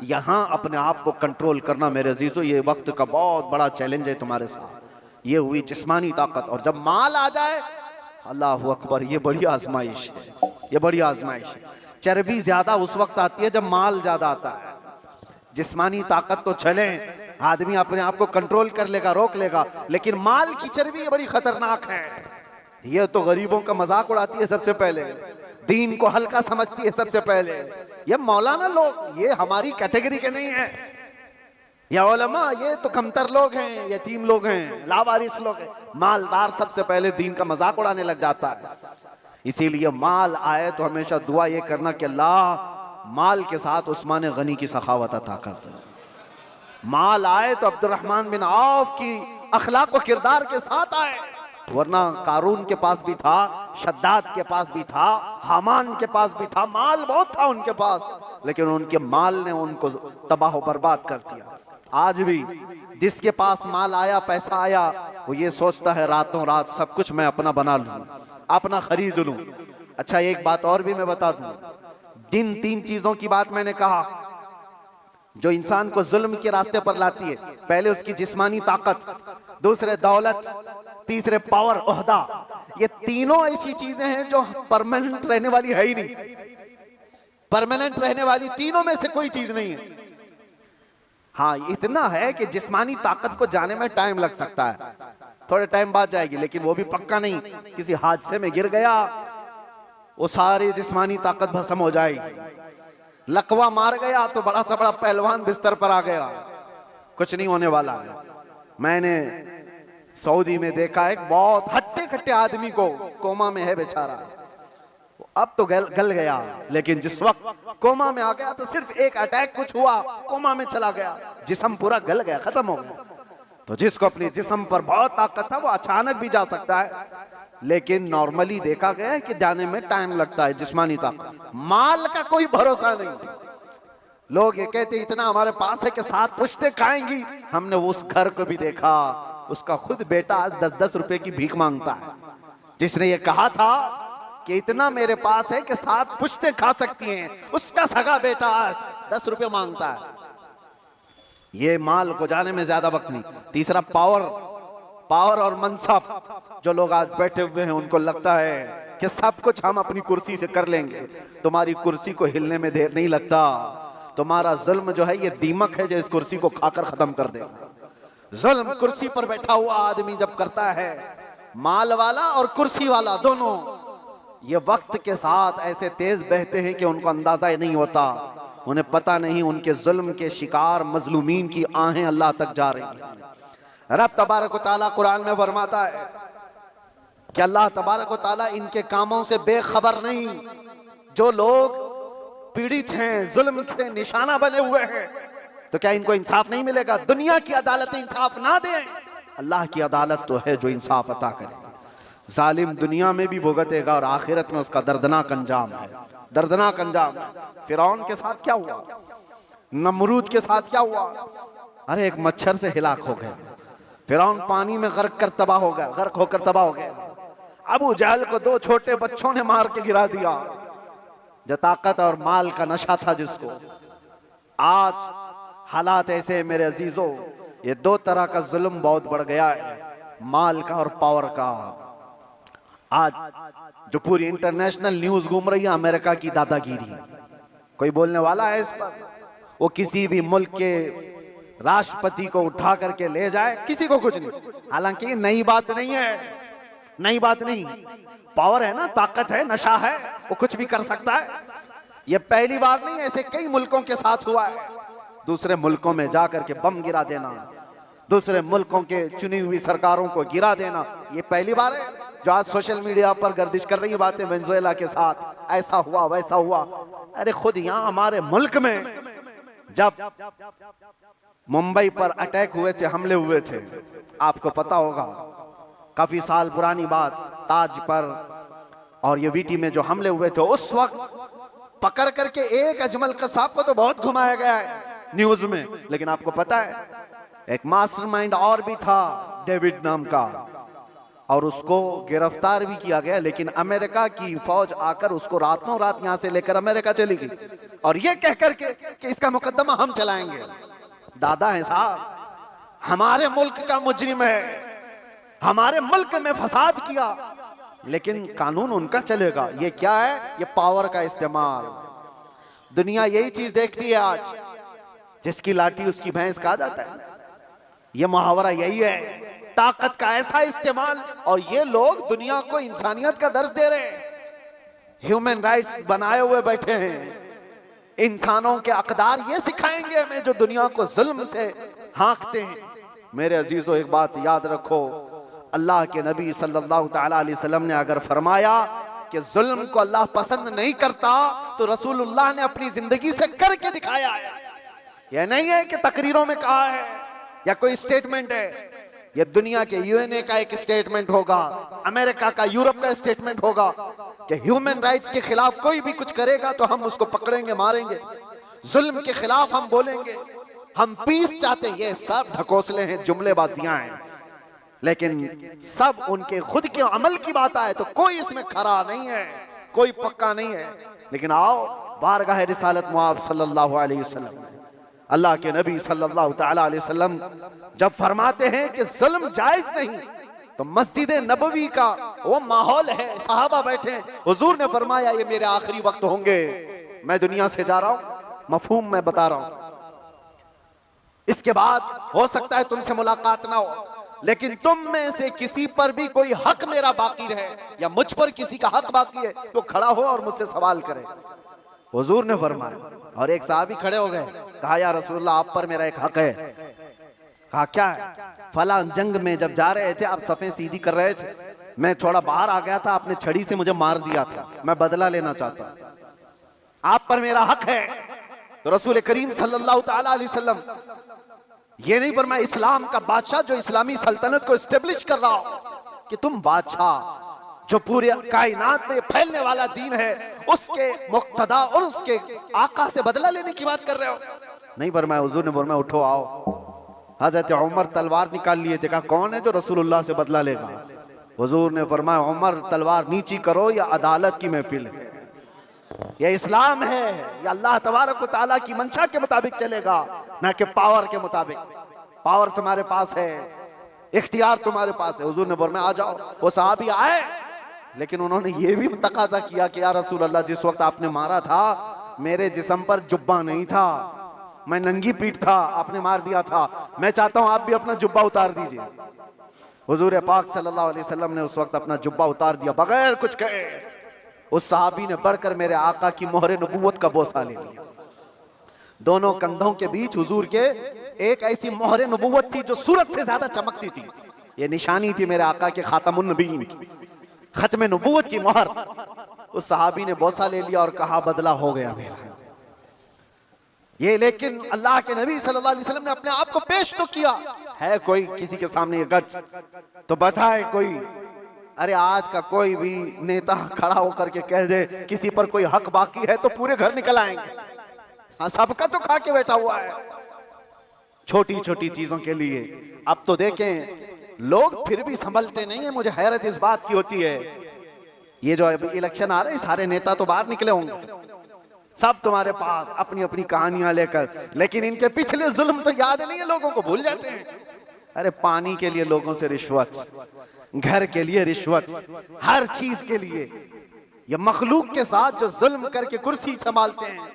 यहाँ अपने आप को कंट्रोल करना मेरे अजीजों ये वक्त का बहुत बड़ा चैलेंज है तुम्हारे साथ। ये हुई जिस्मानी ताकत, और जब माल आ जाए अल्लाह अकबर, ये बड़ी आजमाइश है, ये बड़ी आजमाइश है। चर्बी ज्यादा उस वक्त आती है जब माल ज्यादा आता है। जिस्मानी ताकत तो चले, आदमी अपने आप को कंट्रोल कर लेगा, रोक लेगा, लेकिन माल की चर्बी ये बड़ी खतरनाक है। ये तो गरीबों का मजाक उड़ाती है सबसे पहले, दीन को हल्का समझती है सबसे पहले। ये मौलाना लोग ये हमारी कैटेगरी के नहीं है, या उलमा ये तो कमतर लोग हैं, यतीम लोग हैं, लावारिस लोग हैं। मालदार सबसे पहले दीन का मजाक उड़ाने लग जाता है। इसीलिए माल आए तो हमेशा दुआ ये करना कि अल्लाह माल के साथ उस्मान गनी की सखावत अता कर दे। माल आए तो अब्दुर्रहमान बिन औफ की अखलाक व किरदार के साथ आए, वरना कारून के पास भी था, शद्दाद के पास भी था, हामान के पास भी था, माल बहुत था उनके पास, लेकिन उनके माल ने उनको तबाह व बर्बाद कर दिया। आज भी जिसके पास माल आया, पैसा आया, वो ये सोचता है रातों रात सब कुछ मैं अपना बना लूं, अपना खरीद लूं। अच्छा एक बात और भी मैं बता दूं, जिन 3 चीजों की बात मैंने कहा, जो इंसान को जुल्म के रास्ते पर लाती है। पहले उसकी जिस्मानी ताकत, दूसरे दौलत, तीसरे पावर, ओहदा। ये तीनों ऐसी चीजें हैं जो परमानेंट रहने वाली है ही नहीं। परमानेंट रहने वाली तीनों में से कोई चीज नहीं है। हाँ, इतना है कि जिस्मानी ताकत को जाने में टाइम लग सकता है, थोड़े टाइम बाद जाएगी, लेकिन वो भी पक्का नहीं। किसी हादसे में गिर गया, वो सारी जिस्मानी ताकत भस्म हो जाएगी। लकवा मार गया तो बड़ा सा बड़ा पहलवान बिस्तर पर आ गया, कुछ नहीं होने वाला है। मैंने सऊदी में देखा एक बहुत हट्टे खट्टे आदमी को, कोमा में है बेचारा, अब तो गल गया, लेकिन जिस वक्त कोमा में आ गया तो सिर्फ एक अटैक कुछ हुआ, कोमा में चला गया, जिस्म पूरा गल गया, खत्म हो गया। तो जिसको अपने जिस्म पर बहुत ताकत था वो अचानक भी जा सकता है, लेकिन नॉर्मली देखा गया है कि जाने में टाइम लगता है। जिस्मानी ताकत, माल का कोई भरोसा नहीं। लोग ये कहते इतना हमारे पास है कि 7 पुश्ते खाएंगी। हमने उस घर को भी देखा, उसका खुद बेटा आज 10-10 रुपए की भीख मांगता है। जिसने ये कहा था कि इतना मेरे पास है कि 7 पुश्ते खा सकती हैं, उसका सगा बेटा आज 10 रुपए मांगता है। ये माल को जाने में ज्यादा वक्त नहीं। तीसरा पावर और मनसब। जो लोग आज बैठे हुए हैं उनको लगता है कि सब कुछ हम अपनी कुर्सी से कर लेंगे। तुम्हारी कुर्सी को हिलने में देर नहीं लगता। तुम्हारा जुल्म जो है ये दीमक है जो इस कुर्सी को खाकर खत्म कर देगा। जुल्म कुर्सी पर बैठा हुआ आदमी जब करता है, माल वाला और कुर्सी वाला दोनों, ये वक्त के साथ ऐसे तेज बहते हैं कि उनको अंदाजा ही नहीं होता। उन्हें पता नहीं उनके जुल्म के शिकार मजलूमीन की आहें अल्लाह तक जा रही हैं। रब तबारक व तआला कुरान में फरमाता है कि अल्लाह तबारक व तआला इनके कामों से बेखबर नहीं। जो लोग पीड़ित हैं, जुल्म के निशाना बने हुए हैं, तो क्या इनको इंसाफ नहीं मिलेगा? दुनिया की अदालत इंसाफ ना दे, अल्लाह की अदालत तो है जो इंसाफ अता करे। जालिम दुनिया में भी भुगतेगा और आखिरत में उसका दर्दनाक अंजाम है, दर्दनाक अंजाम। फिरौन के साथ क्या हुआ, नमरूद के साथ क्या हुआ? अरे एक मच्छर से हिलाक हो गए। फिरौन पानी में गर्क कर तबाह हो गया, गर्क होकर तबाह हो गया। अबू जहल को 2 छोटे बच्चों ने मार के गिरा दिया। जो ताकत और माल का नशा था जिसको, आज हालात ऐसे मेरे अजीजों, ये 2 तरह का जुल्म बहुत बढ़ गया है, माल का और पावर का। आज जो पूरी इंटरनेशनल न्यूज घूम रही है अमेरिका की दादागिरी, कोई बोलने वाला है इस पर? वो किसी भी मुल्क के राष्ट्रपति को उठा करके ले जाए, किसी को कुछ नहीं। हालांकि नई बात नहीं है, नई बात नहीं। पावर है ना, ताकत है, नशा है, वो कुछ भी कर सकता है। ये पहली बार नहीं, ऐसे कई मुल्कों के साथ हुआ है। दूसरे मुल्कों में जाकर के बम गिरा देना, दूसरे मुल्कों के चुनी हुई सरकारों को गिरा देना, ये पहली बार है। जो आज सोशल मीडिया पर गर्दिश कर रही बातें, वेनेजुएला के साथ ऐसा हुआ वैसा हुआ। अरे खुद यहाँ हमारे मुल्क में जब मुंबई पर अटैक हुए थे, हमले हुए थे, आपको पता होगा, काफी साल पुरानी बात, ताज पर और ये वीटी में जो हमले हुए थे, उस वक्त पकड़ करके एक अजमल कसाब को तो बहुत घुमाया गया है न्यूज में, लेकिन आपको पता है एक मास्टरमाइंड और भी था, डेविड नाम का, और उसको गिरफ्तार भी किया गया। लेकिन अमेरिका की फौज आकर उसको रातों रात यहां से लेकर अमेरिका चली गई, और ये कह करके कि इसका मुकदमा हम चलाएंगे। दादा है साहब, हमारे मुल्क का मुजरिम है, हमारे मुल्क में फसाद किया, लेकिन कानून उनका चलेगा। ये क्या है? ये पावर का इस्तेमाल। दुनिया यही चीज देखती है आज, जिसकी लाठी उसकी भैंस कहा जाता है। ये मुहावरा यही है, ताकत का ऐसा इस्तेमाल। और ये लोग दुनिया को इंसानियत का दर्ज दे रहे हैं, ह्यूमन राइट्स बनाए हुए बैठे हैं। इंसानों के अकदार ये सिखाएंगे हमें जो दुनिया को जुल्म से हाँकते हैं। मेरे अजीजों, एक बात याद रखो, अल्लाह के नबी सल्लल्लाहु तआला अलैहि वसल्लम ने अगर फरमाया कि जुल्म को अल्लाह पसंद नहीं करता, तो रसूलुल्लाह ने अपनी जिंदगी से करके दिखाया है। यह नहीं है कि तकरीरों में कहा है या कोई स्टेटमेंट है। यह दुनिया के यूएनए का एक स्टेटमेंट होगा, अमेरिका का, यूरोप का स्टेटमेंट होगा कि ह्यूमन राइट्स के खिलाफ कोई भी कुछ करेगा तो हम उसको पकड़ेंगे, मारेंगे। जुल्म के खिलाफ हम बोलेंगे, हम पीस चाहते हैं। ये सब ढकोसले हैं, जुमलेबाजियां हैं, लेकिन सब उनके खुद के अमल की बात आए तो कोई इसमें खरा नहीं है, कोई पक्का नहीं है। लेकिन आओ बारगाह रिसालत मुआब सल्लल्लाहु अलैहि वसल्लम, अल्लाह के नबी सल्लल्लाहु तआला अलैहि वसल्लम जब फरमाते हैं कि जुल्म जायज नहीं, तो मस्जिद नबवी का वो माहौल है, सहाबा बैठे, हुजूर ने फरमाया ये मेरे आखिरी वक्त होंगे, मैं दुनिया से जा रहा हूं, मफहूम मैं बता रहा हूं, इसके बाद हो सकता है तुमसे मुलाकात ना हो, लेकिन तुम में से किसी पर भी कोई हक मेरा बाकी रहे या मुझ पर किसी का हक बाकी है तो खड़ा हो और मुझसे सवाल करे। हुजूर ने फरमाया, और एक साहबी खड़े हो गए, कहा या रसूलुल्लाह आप पर मेरा एक हक है। कहा क्या है? फला जंग में जब जा रहे थे आप सफ़ें सीधी कर रहे थे, मैं थोड़ा बाहर आ गया था, आपने छड़ी से मुझे मार दिया था, मैं बदला लेना चाहता हूं, आप पर मेरा हक है। तो रसूल करीम सल्लल्लाहु तआला अलैहि वसल्लम ये नहीं फरमाया इस्लाम का बादशाह जो इस्लामी सल्तनत को एस्टेब्लिश कर रहा हो कि तुम बादशाह जो पूरे कायनात में फैलने वाला दीन है उसके मुक्तदा और उसके आका से बदला लेने की बात कर रहे हो। नहीं फरमाया, हुजूर ने फरमाया उठो आओ। हजरत उमर तलवार निकाल लिए थे, कहा कौन है जो रसूलुल्लाह से बदला लेगा? हुजूर ने फरमाया उमर तलवार नीची करो, या अदालत की महफिल है, ये इस्लाम है, ये अल्लाह तबारक व तआला की मंशा के मुताबिक चलेगा, ना कि पावर के मुताबिक। पावर तुम्हारे पास है, इख्तियार तुम्हारे पास है। हुजूर ने फरमाया आ जाओ। वो सहाबी आए, लेकिन उन्होंने ये भी तकाजा किया कि या रसूल अल्लाह जिस वक्त आपने मारा था मेरे जिस्म पर जुब्बा नहीं था, मैं नंगी पीठ था, आपने मार दिया था, मैं चाहता हूं आप भी अपना जुब्बा उतार दीजिए। हुजूर पाक सल्लल्लाहु अलैहि वसल्लम ने उस वक्त अपना जुब्बा उतार दिया बगैर कुछ कहे। उस सहाबी ने बढ़कर मेरे आका की मोहरे नबूवत का बोसा ले लिया। दोनों कंधों के बीच हुजूर के एक ऐसी मोहरे नबूवत थी जो सूरज से ज्यादा चमकती थी। ये निशानी थी मेरे आका के खातमुन नबीयीन की, खत्म नबूवत की मोहर। उस सहाबी ने बोसा ले लिया और कहा बदला हो गया मेरा ये। लेकिन अल्लाह के नबी सल्लल्लाहु अलैहि वसल्लम ने अपने आप को पेश तो किया है, कोई किसी के सामने ये गज तो बताए कोई। अरे आज का कोई भी नेता खड़ा होकर के कह दे किसी पर कोई हक बाकी है तो पूरे घर निकल आएंगे। हाँ, सबका तो खा के बैठा हुआ है छोटी छोटी चीजों के लिए। अब तो देखें लोग फिर भी संभलते नहीं है। मुझे हैरत इस बात की होती है, ये जो अभी इलेक्शन आ रहे हैं सारे नेता तो बाहर निकले होंगे, सब तुम्हारे पास अपनी अपनी कहानियां लेकर, लेकिन इनके पिछले जुल्म तो याद नहीं है, लोगों को भूल जाते हैं। अरे पानी के लिए लोगों से रिश्वत, घर के लिए रिश्वत, हर चीज के लिए ये मखलूक के साथ जो जुल्म करके कुर्सी संभालते हैं,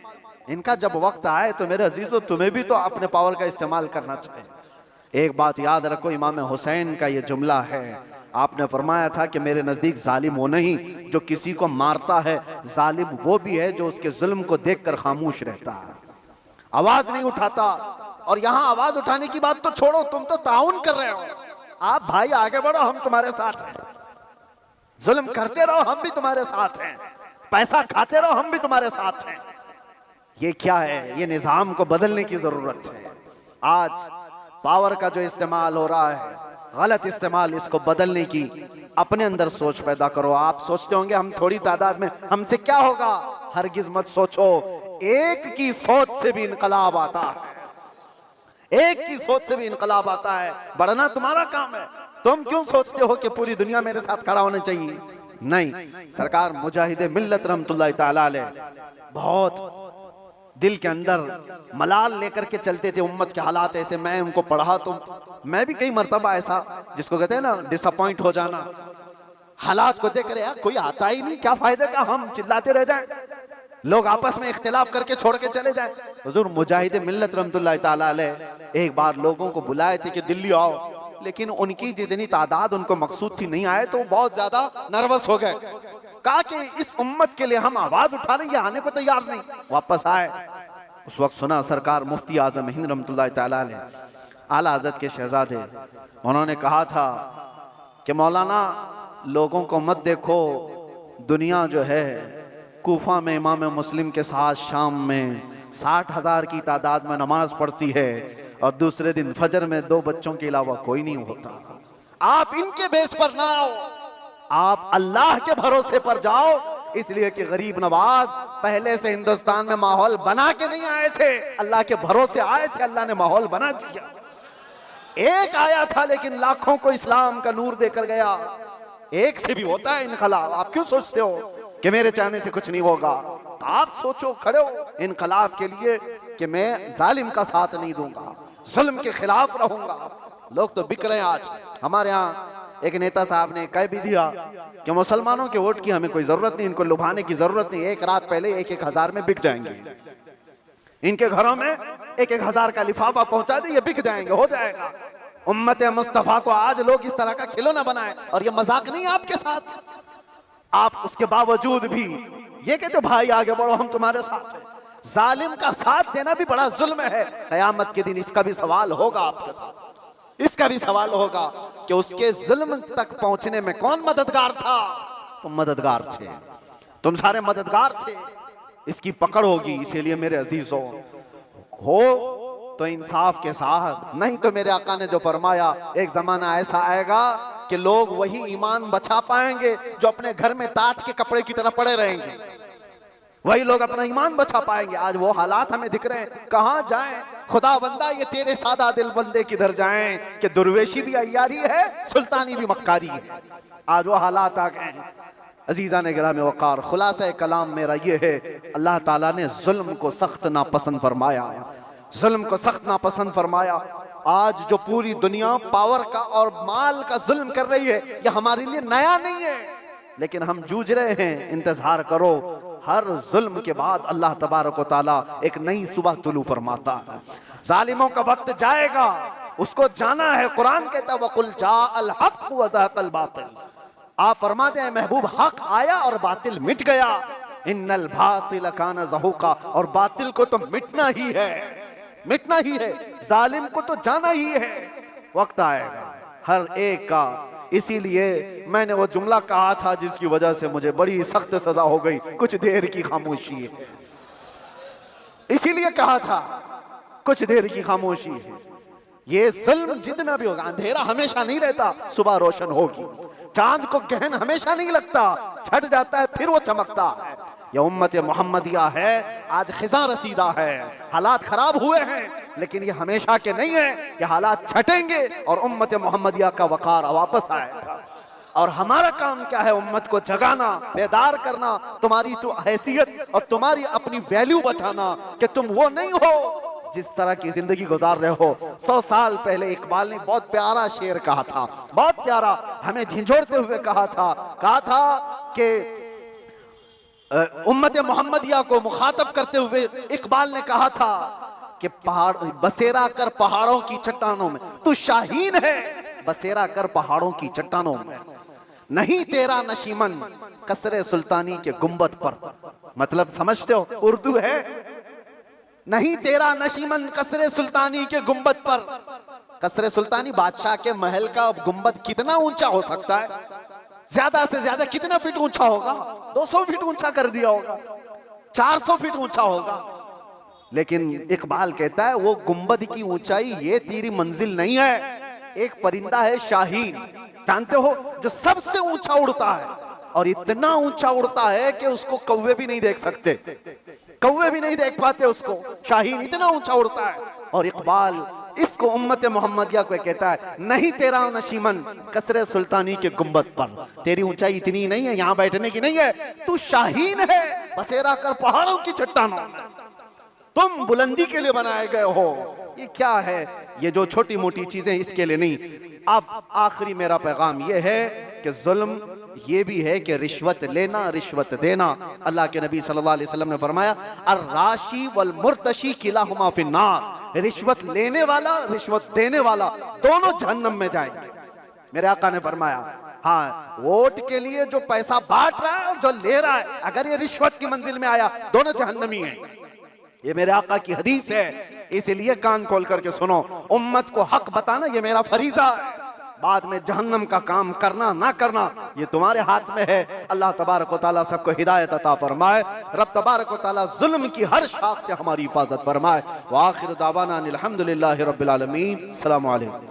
इनका जब वक्त आए तो मेरे अजीजों तुम्हें भी तो अपने पावर का इस्तेमाल करना चाहिए। एक बात याद रखो, इमाम हुसैन का ये जुमला है, आपने फरमाया था कि मेरे नजदीक जालिम वो नहीं जो किसी को मारता है, जालिम वो भी है जो उसके जुल्म को देखकर खामोश रहता है, आवाज नहीं उठाता। और यहाँ आवाज उठाने की बात तो छोड़ो, तुम तो ताउन कर रहे हो। आप भाई आगे बढ़ो, हम तुम्हारे साथ हैं, जुल्म करते रहो हम भी तुम्हारे साथ हैं, पैसा खाते रहो हम भी तुम्हारे साथ हैं। ये क्या है? ये निजाम को बदलने की जरूरत है। आज पावर का जो इस्तेमाल हो रहा है, गलत इस्तेमाल, इसको बदलने की अपने अंदर सोच पैदा करो। आप सोचते होंगे हम थोड़ी तादाद में, हमसे क्या होगा? हरगिज मत सोचो, एक की सोच से भी इनकलाब आता है, एक की सोच से भी इनकलाब आता है। बढ़ना तुम्हारा काम है। तुम क्यों सोचते हो कि पूरी दुनिया मेरे साथ खड़ा होना चाहिए? नहीं, सरकार मुजाहिदे मिल्लत रहमतुल्लाह ताला अलैह बहुत दिल के अंदर मलाल लेकर के चलते थे। उम्मत के हालात ऐसे, मैं उनको पढ़ा तो मैं भी कई मर्तबा ऐसा, जिसको कहते हैं ना डिसअपॉइंट हो जाना, हालात को देख रहे यार कोई आता ही नहीं, क्या फायदा का हम चिल्लाते रह जाएं, लोग आपस में इख्तिलाफ करके छोड़ के चले जाएं। हुजूर मुजाहिद मिल्लत रहमतुल्लाह ताला अलैह एक बार लोगों को बुलाए थे कि दिल्ली आओ, लेकिन उनकी जितनी तादाद उनको मकसूद थी नहीं आए, तो बहुत ज्यादा नर्वस हो गए। कहा कि इस उम्मत के लिए हम आवाज उठा रहे हैं, ये आने को तैयार नहीं। वापस आए, उस वक्त सुना सरकार मुफ्ती आजम हिंद रहमतुल्लाह ताला अलैह आला हज़रत के शहजादे, उन्होंने कहा था कि मौलाना लोगों को मत देखो, दुनिया जो है कूफा में इमाम मुस्लिम के साथ शाम में 60,000 की तादाद में नमाज पढ़ती है और दूसरे दिन फजर में 2 बच्चों के अलावा कोई नहीं होता। आप इनके बेस पर ना आओ, आप अल्लाह के भरोसे पर जाओ। इसलिए कि गरीब नवाज पहले से हिंदुस्तान में माहौल बना के नहीं आए थे, अल्लाह के भरोसे आए थे, अल्लाह ने माहौल बना दिया। एक आया था लेकिन लाखों को इस्लाम का नूर देकर गया। एक से भी होता है इनकलाब। आप क्यों सोचते हो कि मेरे चाहने से कुछ नहीं होगा? आप सोचो, खड़े हो इनकलाब के लिए, कि मैं जालिम का साथ नहीं दूंगा, जुल्म के खिलाफ रहूंगा। लोग तो बिक रहे हैं आज। हमारे यहाँ एक नेता साहब ने कह भी दिया कि मुसलमानों के वोट की हमें कोई जरूरत नहीं, इनको लुभाने की जरूरत नहीं, एक रात पहले 1-1 हज़ार में बिक जाएंगे, इनके घरों में 1-1 हज़ार का लिफाफा पहुंचा दे, ये बिक जाएंगे, हो जाएगा। उम्मत मुस्तफा को आज लोग इस तरह का खिलौना बनाए, और ये मजाक नहीं आपके साथ। आप उसके बावजूद भी ये कहते भाई आगे बढ़ो, हम तुम्हारे साथ हैं। जालिम का साथ देना भी बड़ा जुल्म है। कयामत के दिन इसका भी सवाल होगा आपके साथ, इसका भी सवाल होगा कि उसके जुल्म तक पहुंचने में कौन मददगार था। तुम मददगार थे, तुम सारे मददगार थे। इसकी पकड़ होगी। इसीलिए मेरे अजीजों, हो तो इंसाफ के साथ, नहीं तो मेरे आका ने जो फरमाया, एक जमाना ऐसा आएगा कि लोग वही ईमान बचा पाएंगे जो अपने घर में टाट के कपड़े की तरह पड़े रहेंगे, वही लोग अपना ईमान बचा पाएंगे। आज वो हालात हमें दिख रहे हैं, कहां जाएं खुदा बंदा, ये तेरे सादा दिल बंदे किधर जाएं कि दुर्वेशी भी अय्यारी है, सुल्तानी भी मक्कारी है। आज वो हालात आ गए हैं। अजीजा ने गिराम वक़ार, खुलासा कलाम मेरा ये है, अल्लाह ताला ने जुल्म को सख्त नापसंद फरमाया, जुल्म को सख्त नापसंद फरमाया। आज जो पूरी दुनिया पावर का और माल का जुल्म कर रही है, ये हमारे लिए नया नहीं है, लेकिन हम जूझ रहे हैं। इंतजार करो, हर जुल्म के बाद अल्लाह तबारक व तआला एक नई सुबह तुलू फरमाता है। जालिमों का वक्त जाएगा, उसको जाना है। कुरान कहता है वकुल जाअल हक़ व ज़हक़ल बातिल। आप फरमाते हैं महबूब, हक आया और बातिल मिट गया। इन्नल बातिल काना ज़हूक़ा, और बातिल को तो मिटना ही है, मिटना ही है। जालिम को तो जाना ही है। वक्त आएगा हर एक का। इसीलिए मैंने वो जुमला कहा था जिसकी वजह से मुझे बड़ी सख्त सजा हो गई, कुछ देर की खामोशी है। इसीलिए कहा था कुछ देर की खामोशी है। ये जुल्म जितना भी होगा, अंधेरा हमेशा नहीं रहता, सुबह रोशन होगी। चांद को गहन हमेशा नहीं लगता, छट जाता है फिर वो चमकता है। यह उम्मत मोहम्मदिया है, आज खिजा रसीदा है। हालात खराब हुए हैं, लेकिन ये हमेशा के नहीं है, ये हालात छटेंगे और उम्मत मोहम्मदिया का वकार वापस आएगा। और हमारा काम क्या है? उम्मत को जगाना, बेदार करना, तुम्हारी तो हैसियत और तुम्हारी अपनी वैल्यू बताना कि तुम वो नहीं हो जिस तरह की जिंदगी गुजार रहे हो। 100 साल पहले इकबाल ने बहुत प्यारा शेर कहा था, बहुत प्यारा, हमें झिझोड़ते हुए कहा था कि उम्मत मोहम्मदिया को मुखातब करते हुए इकबाल ने कहा था कि पहाड़ बसेरा कर पहाड़ों की चट्टानों में, तू शाहीन है बसेरा कर पहाड़ों की चट्टानों में, नहीं तेरा नशीमन कसरे सुल्तानी के गुंबद पर। मतलब समझते हो? उर्दू है, नहीं तेरा नशीमन कसरे सुल्तानी के गुंबद पर। कसरे सुल्तानी बादशाह के महल का गुंबद कितना ऊंचा हो सकता है? ज्यादा से ज्यादा कितना फीट ऊंचा होगा? 200 फीट ऊंचा कर दिया होगा, 400 फीट ऊंचा होगा। लेकिन इकबाल कहता है वो गुंबद की ऊंचाई ये तेरी मंजिल नहीं है। एक परिंदा है शाहीन, जानते हो, जो सबसे ऊंचा उड़ता है, और इतना ऊंचा उड़ता है कि उसको कौवे भी नहीं देख सकते, कौवे भी नहीं देख पाते उसको। शाहीन इतना ऊंचा उड़ता है। और इकबाल इसको उम्मत मोहम्मदिया को कहता है, नहीं तेरा नशीमन कसरे सुल्तानी के गुंबद पर, तेरी ऊंचाई इतनी नहीं है, यहाँ बैठने की नहीं है, तू शाहीन है बसेरा कर पहाड़ों की चट्टानों, तुम बुलंदी के लिए बनाए गए हो। ये क्या है? ये जो छोटी मोटी चीजें, इसके लिए नहीं। अब आखिरी मेरा पैगाम ये है कि जुल्म ये भी है कि रिश्वत लेना, रिश्वत देना। अल्लाह के नबी सल्लल्लाहु अलैहि वसल्लम ने फरमाया, अर्राशी वल मुर्तशी किलाहुमा फिन्नार। रिश्वत लेने वाला, रिश्वत देने वाला दोनों जहन्नम में जाएंगे। मेरे आका ने फरमाया, हाँ, वोट के लिए जो पैसा बांट रहा है और जो ले रहा है, अगर ये रिश्वत की मंजिल में आया, दोनों जहन्नमी हैं। ये मेरे आका की हदीस है, इसलिए कान खोल करके सुनो। उम्मत को हक बताना ये मेरा फरीजा है। बाद में जहन्नम का काम करना ना करना ये तुम्हारे हाथ में है। अल्लाह तबारक व तआला सबको हिदायत अता फरमाए। रब तबारक व तआला जुल्म की हर शाख से हमारी हिफाजत फरमाए। व आखिर दावाना अनिल हम्दुलिल्लाहि रब्बिल आलमीन। अस्सलामु अलैकुम।